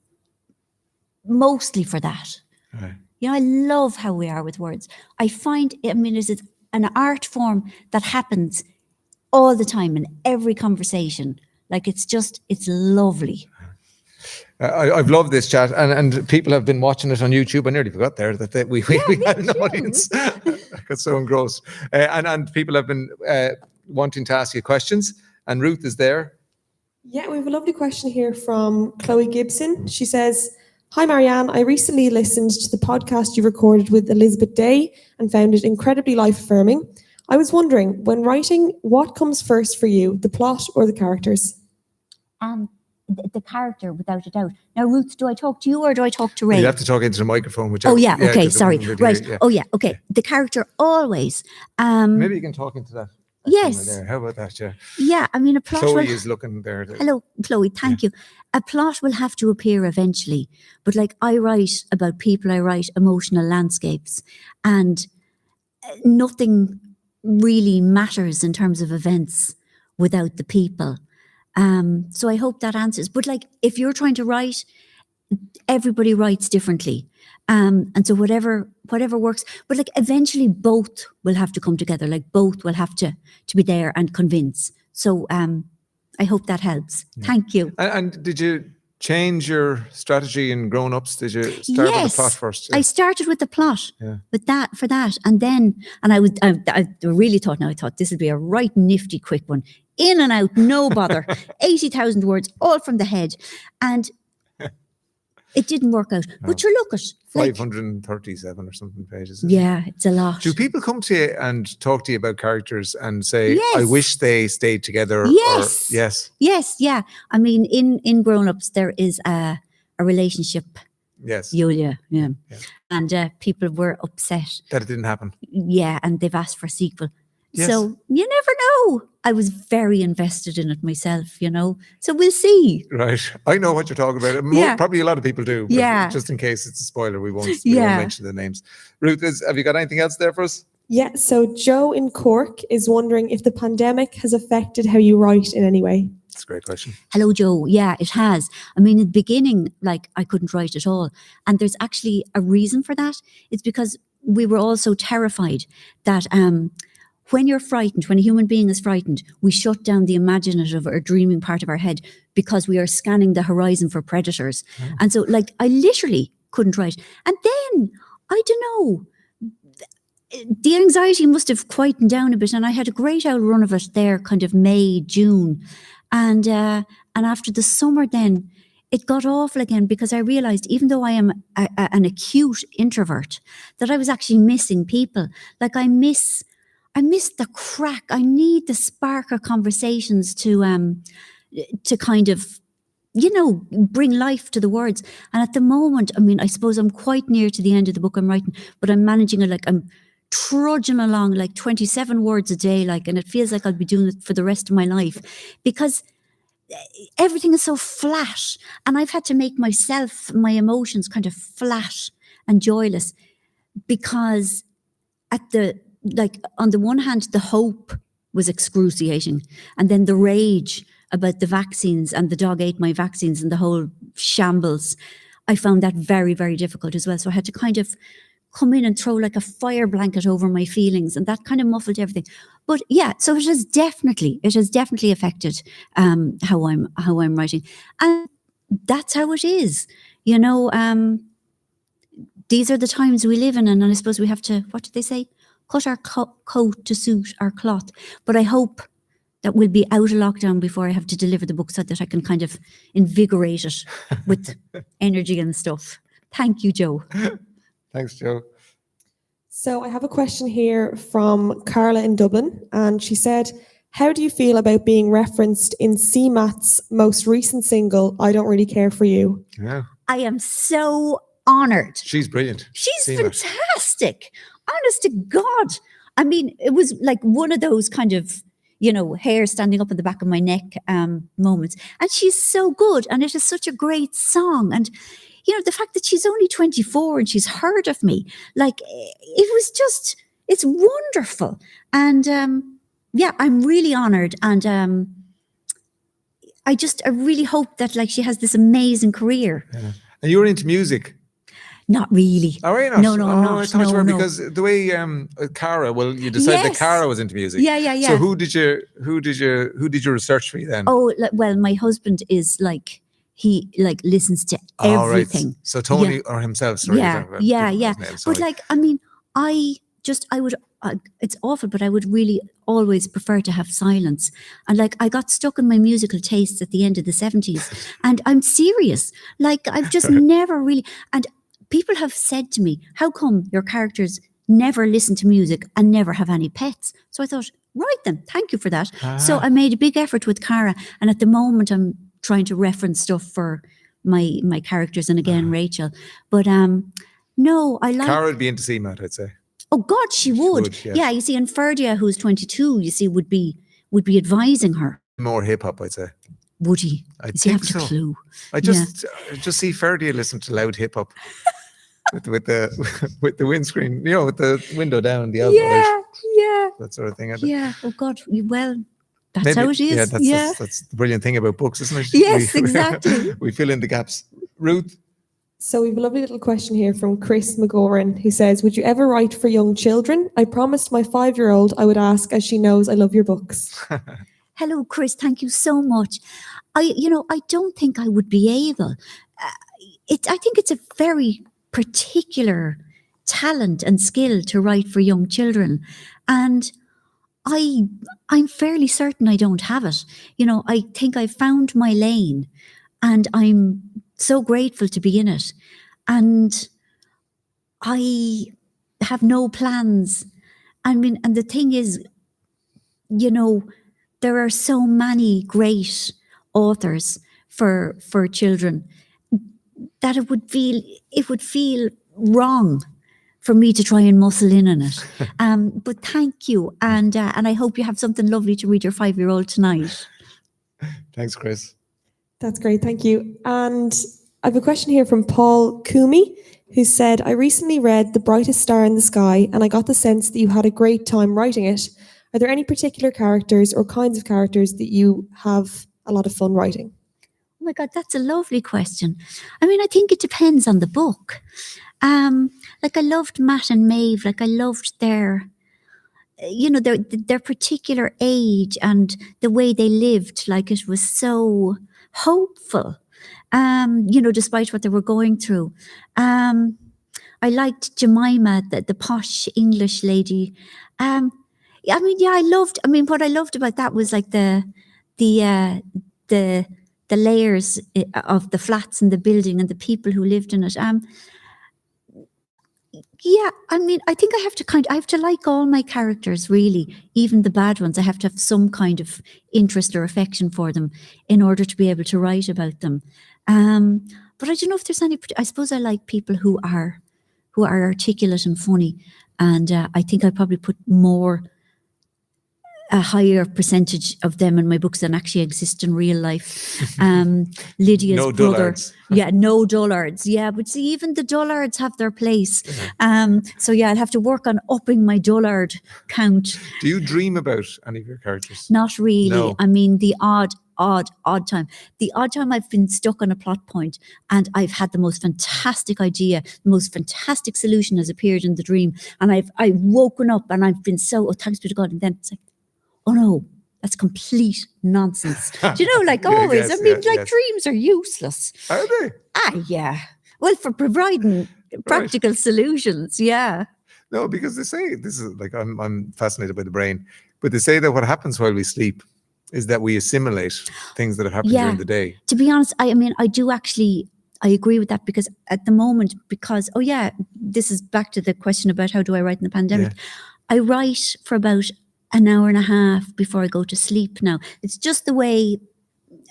Mostly for that.
Right.
You know, I love how we are with words. I find, I mean, it's an art form that happens all the time in every conversation. Like, it's lovely.
I've loved this chat, and people have been watching it on YouTube. I nearly forgot there that we had an audience. I got so engrossed. And people have been wanting to ask you questions, and Ruth is there.
Yeah, we have a lovely question here from Chloe Gibson. She says, "Hi Marianne, I recently listened to the podcast you recorded with Elizabeth Day and found it incredibly life-affirming. I was wondering, when writing, what comes first for you, the plot or the characters?"
The character, without a doubt. Now, Ruth, do I talk to you or do I talk to Ray?
You have to talk into the microphone.
Oh, yeah. Okay. Sorry. Right.
Yeah.
Oh, yeah. Okay. The character always.
Maybe you can talk into that.
Yes.
There. How about that? Yeah.
Yeah. I mean, a plot.
Chloe is looking there.
Hello, Chloe. Thank you. A plot will have to appear eventually. But like, I write about people, I write emotional landscapes, and nothing really matters in terms of events without the people. So I hope that answers. But like, if you're trying to write, everybody writes differently. And so whatever works, but like eventually both will have to come together. Like both will have to be there and convince. So I hope that helps. Yeah. Thank you.
And did you change your strategy in Grown Ups? Did you start with the plot first?
Yeah. I started with the plot, with that, and then, and I really thought, I thought this would be a right nifty quick one. In and out, no bother, 80,000 words, all from the head. And it didn't work out. No. But you look at
537 or something pages.
Yeah, it's a lot.
Do people come to you and talk to you about characters and say, I wish they stayed together?
Yes.
Or, yes.
Yes, yeah. I mean, in Grown Ups, there is a relationship.
Yes.
Yulia, yeah. And people were upset.
That it didn't happen.
Yeah, and they've asked for a sequel.
Yes.
So you never know. I was very invested in it myself, So we'll see.
Right. I know what you're talking about. Probably a lot of people do. But just in case it's a spoiler, we won't mention the names. Ruth, have you got anything else there for us?
Yeah. So Joe in Cork is wondering if the pandemic has affected how you write in any way.
That's a great question.
Hello, Joe. Yeah, it has. I mean, in the beginning, like I couldn't write at all. And there's actually a reason for that. It's because we were all so terrified that when you're frightened, when a human being is frightened, we shut down the imaginative or dreaming part of our head because we are scanning the horizon for predators. Oh. And so, like, I literally couldn't write. And then, I don't know, the anxiety must have quietened down a bit. And I had a great old run of it there, kind of May, June. And after the summer then, it got awful again because I realized, even though I am an acute introvert, that I was actually missing people. Like, I miss the crack. I need the spark of conversations to kind of, bring life to the words. And at the moment, I mean, I suppose I'm quite near to the end of the book I'm writing, but I'm managing it like I'm trudging along like 27 words a day, like, and it feels like I'll be doing it for the rest of my life because everything is so flat. And I've had to make myself, my emotions kind of flat and joyless because on the one hand, the hope was excruciating. And then the rage about the vaccines and the dog ate my vaccines and the whole shambles, I found that very, very difficult as well. So I had to kind of come in and throw like a fire blanket over my feelings, and that kind of muffled everything. But yeah, so it has definitely affected how I'm writing. And that's how it is. These are the times we live in, and I suppose we have to, what do they say? Cut our coat to suit our cloth. But I hope that we'll be out of lockdown before I have to deliver the book so that I can kind of invigorate it with energy and stuff. Thank you, Joe.
Thanks, Joe.
So I have a question here from Carla in Dublin, and she said, how do you feel about being referenced in CMAT's most recent single, I Don't Really Care For You?
Yeah.
I am so honored.
She's brilliant.
She's
Seen her.
fantastic. Honest to God. I mean, it was like one of those kind of, hair standing up in the back of my neck moments. And she's so good. And it is such a great song. And, the fact that she's only 24 and she's heard of me, like, it was just, it's wonderful. And I'm really honored. And I really hope that, like, she has this amazing career.
Yeah. And you were into music?
Not really.
Oh, are you not?
No, I'm not.
I thought you were,
No.
because the way Cara, well, you decided that
Yes.
Cara was into music.
Yeah.
So who did you research for you then?
Oh, well, my husband is like, he like listens to everything.
Right. So Tony or himself, sorry.
Yeah. But like, I mean, it's awful, but I would really always prefer to have silence. And like, I got stuck in my musical tastes at the end of the 70s. And I'm serious. Like, I've just never really, and people have said to me, how come your characters never listen to music and never have any pets? So I thought, right then, thank you for that. So I made a big effort with Cara. And at the moment, I'm trying to reference stuff for my characters, and again, Rachel. But no, I like...
Cara would be into CMAT, I'd say.
Oh God, she would.
Yes.
Yeah, you see, and Ferdia, who's 22, you see, would be advising her.
More hip hop, I'd say.
Would he?
I
Does he have
think
a
so.
clue?
I just see Ferdia listen to loud hip hop with the windscreen, with the window down, the outlet,
Yeah.
that sort of thing.
Yeah. Oh God. Well, that's how it is.
Yeah, that's the brilliant thing about books, isn't it?
Yes, exactly.
We fill in the gaps. Ruth?
So we have a lovely little question here from Chris McGoran, who says, would you ever write for young children? I promised my 5-year-old I would ask, as she knows I love your books.
Hello, Chris. Thank you so much. I don't think I would be able. I think it's a very particular talent and skill to write for young children. And I'm fairly certain I don't have it. I think I found my lane, and I'm so grateful to be in it. And I have no plans. I mean, and the thing is, there are so many great authors for children that it would feel wrong for me to try and muscle in on it. But thank you. And I hope you have something lovely to read your 5-year-old tonight.
Thanks, Chris.
That's great. Thank you. And I have a question here from Paul Kumi, who said, I recently read The Brightest Star in the Sky, and I got the sense that you had a great time writing it. Are there any particular characters or kinds of characters that you have a lot of fun writing?
Oh my God, that's a lovely question. I mean, I think it depends on the book. Like, I loved Matt and Maeve. Like, I loved their particular age and the way they lived. Like, it was so hopeful, despite what they were going through. I liked Jemima, the posh English lady. What I loved about that was like the layers of the flats and the building and the people who lived in it. I think I have to like all my characters, really, even the bad ones. I have to have some kind of interest or affection for them in order to be able to write about them. But I don't know if there's any. I suppose I like people who are articulate and funny, and I think I probably put a higher percentage of them in my books than actually exist in real life. Lydia's
No
brother.
dullards.
Yeah, no dullards. Yeah, but see, even the dullards have their place. So yeah, I'll have to work on upping my dullard count.
Do you dream about any of your characters?
Not really.
No.
I mean, the odd time. The odd time I've been stuck on a plot point and I've had the most fantastic idea, the most fantastic solution has appeared in the dream. And I've woken up and I've been so, oh, thanks be to God. And then it's like, oh no, that's complete nonsense. Do you know, like always, dreams are useless.
Are they?
Yeah. Well, for providing practical solutions, yeah.
No, because they say, this is like, I'm fascinated by the brain, but they say that what happens while we sleep is that we assimilate things that have happened during the day.
To be honest, I agree with that, because at the moment, this is back to the question about how do I write in the pandemic. Yeah. I write for about an hour and a half before I go to sleep now. It's just the way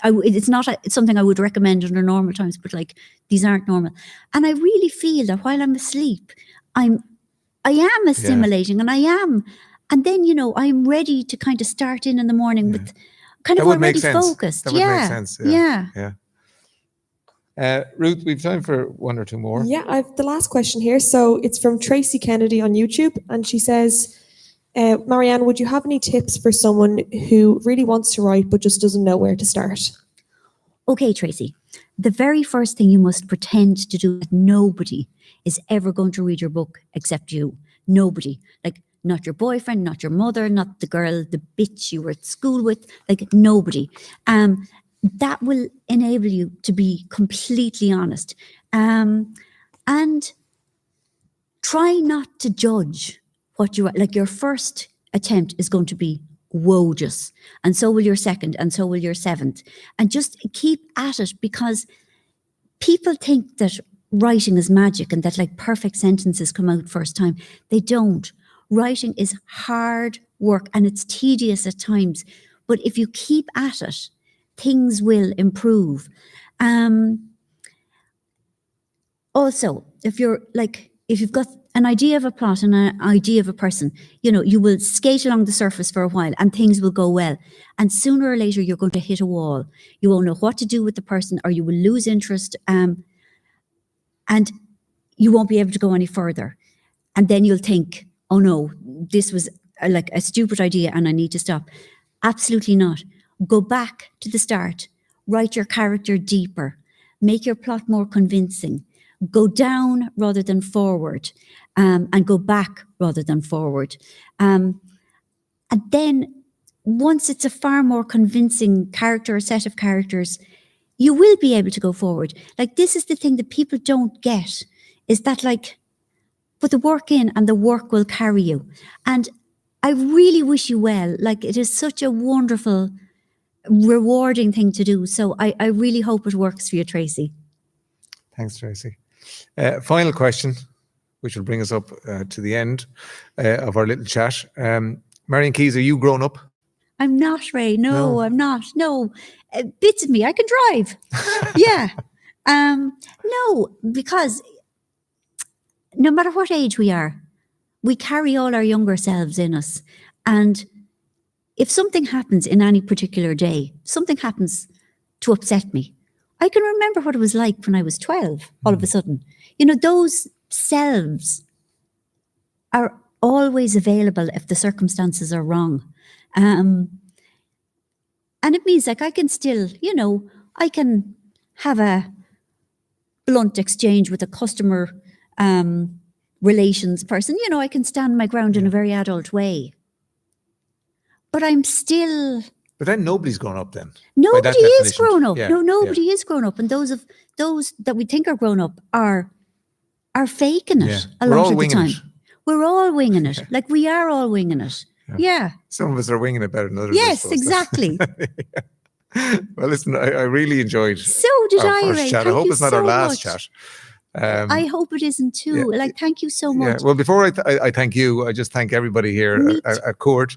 it's not it's something I would recommend under normal times, but like these aren't normal. And I really feel that while I'm asleep, I am assimilating, and then, you know, I'm ready to kind of start in the morning with kind of already focused.
That would make sense. Yeah. Ruth, we've time for one or two more.
Yeah, I've the last question here. So it's from Tracy Kennedy on YouTube, and she says, Marianne, would you have any tips for someone who really wants to write but just doesn't know where to start?
Okay, Tracy, the very first thing you must pretend to do is that nobody is ever going to read your book except you. Nobody. Like, not your boyfriend, not your mother, not the girl, the bitch you were at school with, like nobody. That will enable you to be completely honest. And try not to judge what you are. Like, your first attempt is going to be woejous, and so will your second, and so will your seventh. And just keep at it, because people think that writing is magic and that like perfect sentences come out first time. They don't. Writing is hard work and it's tedious at times, but if you keep at it, things will improve. Also, if you've got an idea of a plot and an idea of a person, you know, you will skate along the surface for a while and things will go well. And sooner or later, you're going to hit a wall. You won't know what to do with the person, or you will lose interest, and you won't be able to go any further. And then you'll think, oh no, this was like a stupid idea and I need to stop. Absolutely not. Go back to the start. Write your character deeper. Make your plot more convincing. Go down rather than forward, and go back rather than forward. And then once it's a far more convincing character or set of characters, you will be able to go forward. Like, this is the thing that people don't get, is that like, put the work in and the work will carry you. And I really wish you well. Like, it is such a wonderful, rewarding thing to do. So I really hope it works for you, Tracy.
Thanks, Tracy. Final question, which will bring us up to the end of our little chat. Marian Keyes, are you grown up?
I'm not, Ray. No, I'm not. No, bits of me, I can drive. Yeah. No, because no matter what age we are, we carry all our younger selves in us. And if something happens in any particular day, something happens to upset me, I can remember what it was like when I was 12, all of a sudden. You know, those selves are always available if the circumstances are wrong. And it means like I can still, you know, I can have a blunt exchange with a customer relations person. You know, I can stand my ground in a very adult way. But I'm still...
But then nobody's grown up then.
Nobody is grown up.
Yeah,
No, nobody is grown up. And those that we think are grown up are faking it a lot of the time. We're all winging it. Like, we are all winging it. Yeah.
Some of us are winging it better than others.
Yes, exactly.
Well, listen, I really enjoyed
So did
our
I,
first
Ray.
chat. I hope it's not our last chat.
I hope it isn't too. Like, thank you so much.
Yeah. Well, before I thank you, I just thank everybody here at Cúirt,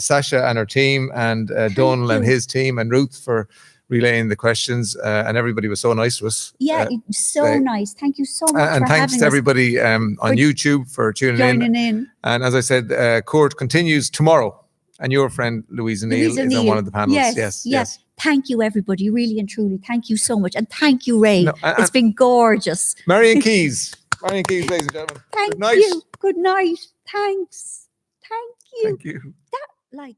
Sasha and her team, and Donald and his team, and Ruth for relaying the questions. And everybody was so nice to us.
Yeah, so nice. Thank you so much.
And thanks to everybody on YouTube for tuning in. And as I said, Cúirt continues tomorrow. And your friend Louisa Neal is on one of the panels. Yes.
Thank you, everybody. Really and truly. Thank you so much. And thank you, Ray. It's been gorgeous.
Marian Keyes. Marian Keyes, ladies and gentlemen.
Thank you. Good night. Thanks. Thank you.
Thank you.
That, like...